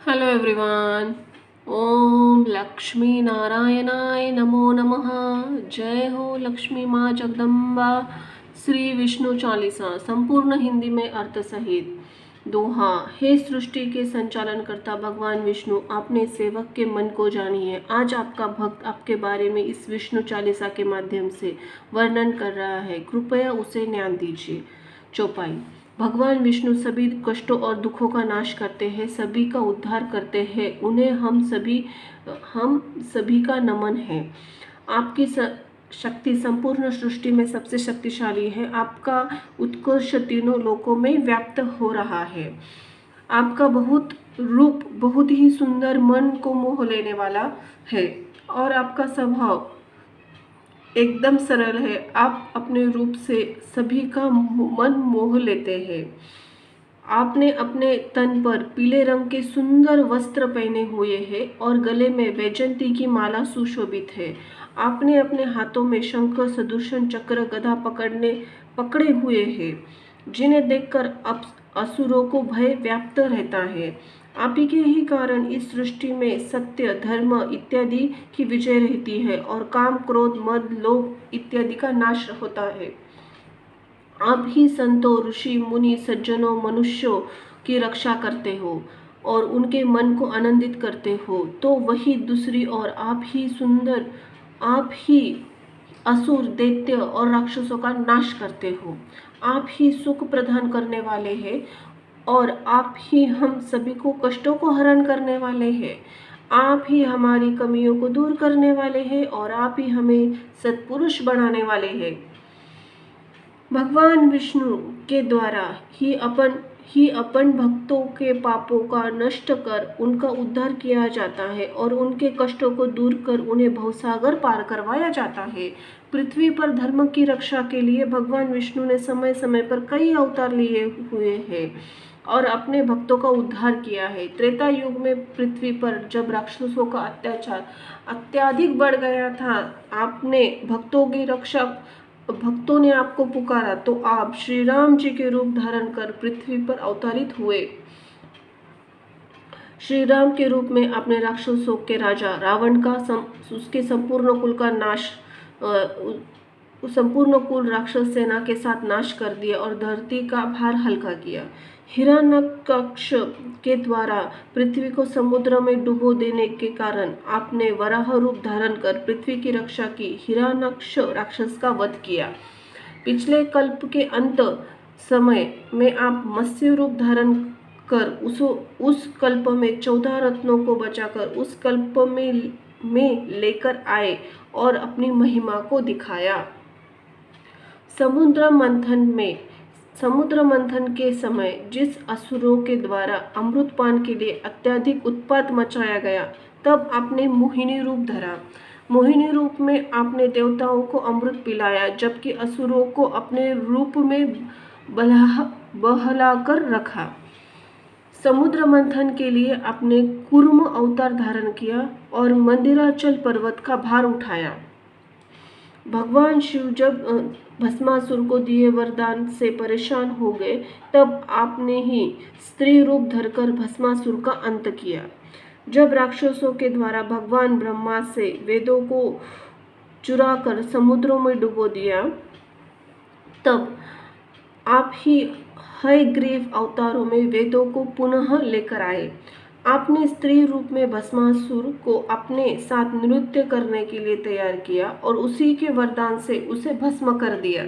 Hello everyone. ओम लक्ष्मी नारायणाय नमो नमः। जय हो लक्ष्मी माँ जगदम्बा। श्री विष्णु चालीसा संपूर्ण हिंदी में अर्थ सहित। दोहा। हे सृष्टि के संचालन करता भगवान विष्णु, आपने सेवक के मन को जानिए। आज आपका भक्त आपके बारे में इस विष्णु चालीसा के माध्यम से वर्णन कर रहा है, कृपया उसे ध्यान दीजिए। चौपाई। भगवान विष्णु सभी कष्टों और दुखों का नाश करते हैं, सभी का उद्धार करते हैं। उन्हें हम सभी का नमन है। आपकी शक्ति संपूर्ण सृष्टि में सबसे शक्तिशाली है। आपका उत्कर्ष तीनों लोकों में व्याप्त हो रहा है। आपका रूप बहुत ही सुंदर, मन को मोह लेने वाला है और आपका स्वभाव एकदम सरल है। आप अपने रूप से सभी का मन मोह लेते हैं। आपने अपने तन पर पीले रंग के सुंदर वस्त्र पहने हुए हैं और गले में वैजंती की माला सुशोभित है। आपने अपने हाथों में शंख, सुदर्शन चक्र, गदा पकड़े हुए हैं, जिन्हें देखकर असुरों को भय व्याप्त रहता है। आप ही के ही कारण इस सृष्टि में सत्य, धर्म इत्यादि की विजय रहती है और काम, क्रोध, मद, लोभ इत्यादि का नाश होता है। आप ही संतों, ऋषि, मुनि, सज्जनों, मनुष्यों की रक्षा करते हो और उनके मन को आनंदित करते हो। तो वही दूसरी ओर आप ही असुर, दैत्य और राक्षसों का नाश करते हो। आप ही सुख प्रदान करने वाले हैं और आप ही हम सभी को कष्टों को हरण करने वाले हैं। आप ही हमारी कमियों को दूर करने वाले हैं और आप ही हमें सत्पुरुष बनाने वाले हैं। भगवान विष्णु के द्वारा ही अपन भक्तों के पापों का नष्ट कर उनका उद्धार किया जाता है और उनके कष्टों को दूर कर उन्हें भवसागर पार करवाया जाता है। पृथ्वी पर धर्म की रक्षा के लिए भगवान विष्णु ने समय समय पर कई अवतार लिए हुए हैं और अपने भक्तों का उद्धार किया है। त्रेता युग में पृथ्वी पर जब राक्षसों का अत्याचार अत्यधिक बढ़ गया था, भक्तों ने आपको पुकारा तो आप श्री राम जी के रूप धारण कर पृथ्वी पर अवतरित हुए। श्री राम के रूप में आपने राक्षसों के राजा रावण का उसके संपूर्ण कुल का नाश संपूर्ण कुल राक्षस सेना के साथ नाश कर दिया और धरती का भार हल्का किया। हिरण्यकश्यप के द्वारा पृथ्वी को समुद्र में डुबो देने के कारण आपने वराह रूप धारण कर पृथ्वी की रक्षा की। हिरण्यक्ष राक्षस का वध किया। पिछले कल्प के अंत समय में आप मत्स्य रूप धारण कर उस कल्प में 14 रत्नों को बचाकर उस कल्प में लेकर आए और अपनी महिमा को दिखाया। समुद्र मंथन के समय जिस असुरों के द्वारा अमृतपान के लिए अत्यधिक उत्पात मचाया गया, तब आपने मोहिनी रूप धरा। मोहिनी रूप में आपने देवताओं को अमृत पिलाया, जबकि असुरों को अपने रूप में बहलाकर रखा। समुद्र मंथन के लिए आपने कूर्म अवतार धारण किया और मंदिराचल पर्वत का भार उठाया। भगवान शिव जब भस्मासुर को दिए वरदान से परेशान हो गए, तब आपने ही स्त्री रूप धरकर भस्मासुर का अंत किया। जब राक्षसों के द्वारा भगवान ब्रह्मा से वेदों को चुराकर समुद्रों में डुबो दिया, तब आप ही हयग्रीव अवतारों में वेदों को पुनः लेकर आए। आपने स्त्री रूप में भस्मासुर को अपने साथ नृत्य करने के लिए तैयार किया और उसी के वरदान से उसे भस्म कर दिया।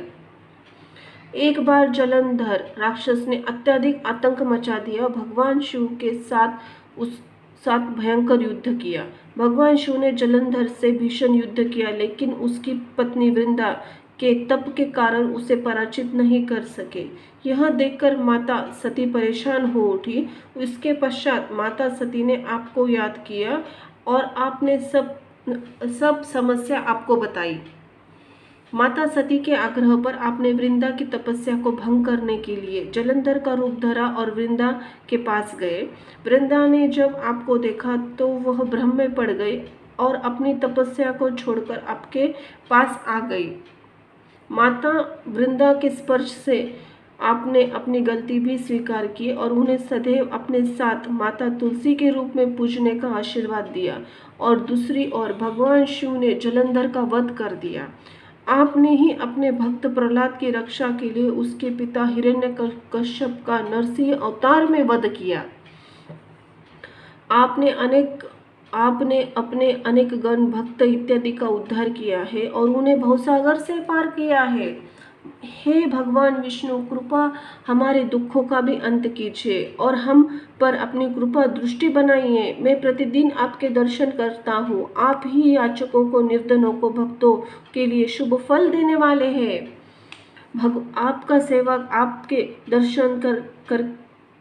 एक बार जलंधर राक्षस ने अत्यधिक आतंक मचा दिया। भगवान शिव के साथ भयंकर युद्ध किया। भगवान शिव ने जलंधर से भीषण युद्ध किया, लेकिन उसकी पत्नी वृंदा के तप के कारण उसे पराजित नहीं कर सके। यह देखकर माता सती परेशान हो उठी। इसके पश्चात माता सती ने आपको याद किया और आपने सब समस्या आपको बताई। माता सती के आग्रह पर आपने वृंदा की तपस्या को भंग करने के लिए जलंधर का रूप धरा और वृंदा के पास गए। वृंदा ने जब आपको देखा तो वह भ्रम में पड़ गई और अपनी तपस्या को छोड़कर आपके पास आ गई। माता वृंदा के स्पर्श से आपने अपनी गलती भी स्वीकार की और उन्हें सदैव अपने साथ माता तुलसी के रूप में पूजने का आशीर्वाद दिया। और दूसरी ओर भगवान शिव ने जलंधर का वध कर दिया। आपने ही अपने भक्त प्रहलाद की रक्षा के लिए उसके पिता हिरण्यकश्यप का नरसिंह अवतार में वध किया। आपने अपने अनेक गण भक्त इत्यादि का उद्धार किया है और उन्हें भवसागर से पार किया है। हे भगवान विष्णु, कृपा हमारे दुखों का भी अंत कीजिए और हम पर अपनी कृपा दृष्टि बनाइए। मैं प्रतिदिन आपके दर्शन करता हूँ। आप ही याचकों को, निर्धनों को, भक्तों के लिए शुभ फल देने वाले हैं। आपका सेवक आपके दर्शन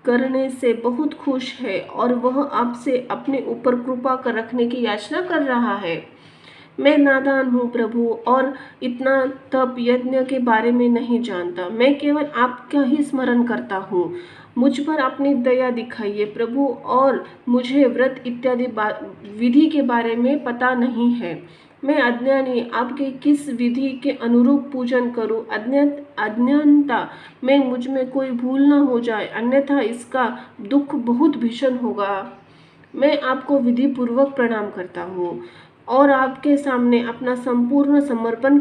करने से बहुत खुश है और वह आपसे अपने ऊपर कृपा कर रखने की याचना कर रहा है। मैं नादान हूँ प्रभु और इतना तप यज्ञ के बारे में नहीं जानता। मैं केवल आपका ही स्मरण करता हूँ। मुझ पर अपनी दया दिखाइए प्रभु, और मुझे व्रत इत्यादि विधि के बारे में पता नहीं है। मैं अज्ञानी, आपके किस विधि के अनुरूप पूजन करूं? अज्ञानता में मुझ में कोई भूल न हो जाए, अन्यथा इसका दुख बहुत भीषण होगा। मैं आपको विधि पूर्वक प्रणाम करता हूँ और आपके सामने अपना संपूर्ण समर्पण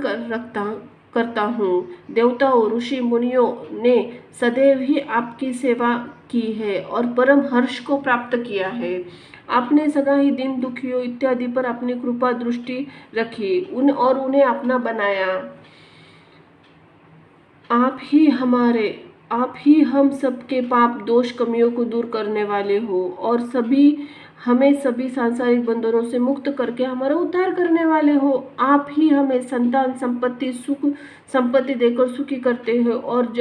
करता हूँ। देवताओं, ऋषि मुनियों ने सदैव ही आपकी सेवा की है और परम हर्ष को प्राप्त किया है। आपने सदा ही दीन दुखियों इत्यादि पर अपनी कृपा दृष्टि रखी और उन्हें अपना बनाया। आप ही हम सबके पाप दोष कमियों को दूर करने वाले हो और हमें सभी सांसारिक बंधनों से मुक्त करके हमारा उद्धार करने वाले हो। आप ही हमें संतान, संपत्ति, सुख संपत्ति देकर सुखी करते हो और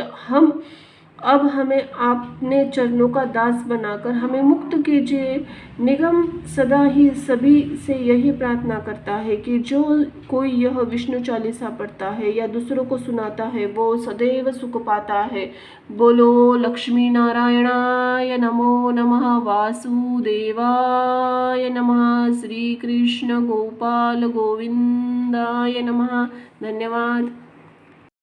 अब हमें अपने चरणों का दास बनाकर हमें मुक्त कीजिए। निगम सदा ही सभी से यही प्रार्थना करता है कि जो कोई यह विष्णु चालीसा पढ़ता है या दूसरों को सुनाता है वो सदैव सुख पाता है। बोलो लक्ष्मी नारायणाय नमो नमः, वासुदेवाय नमः, श्री कृष्ण गोपाल गोविंदाय नमः। धन्यवाद।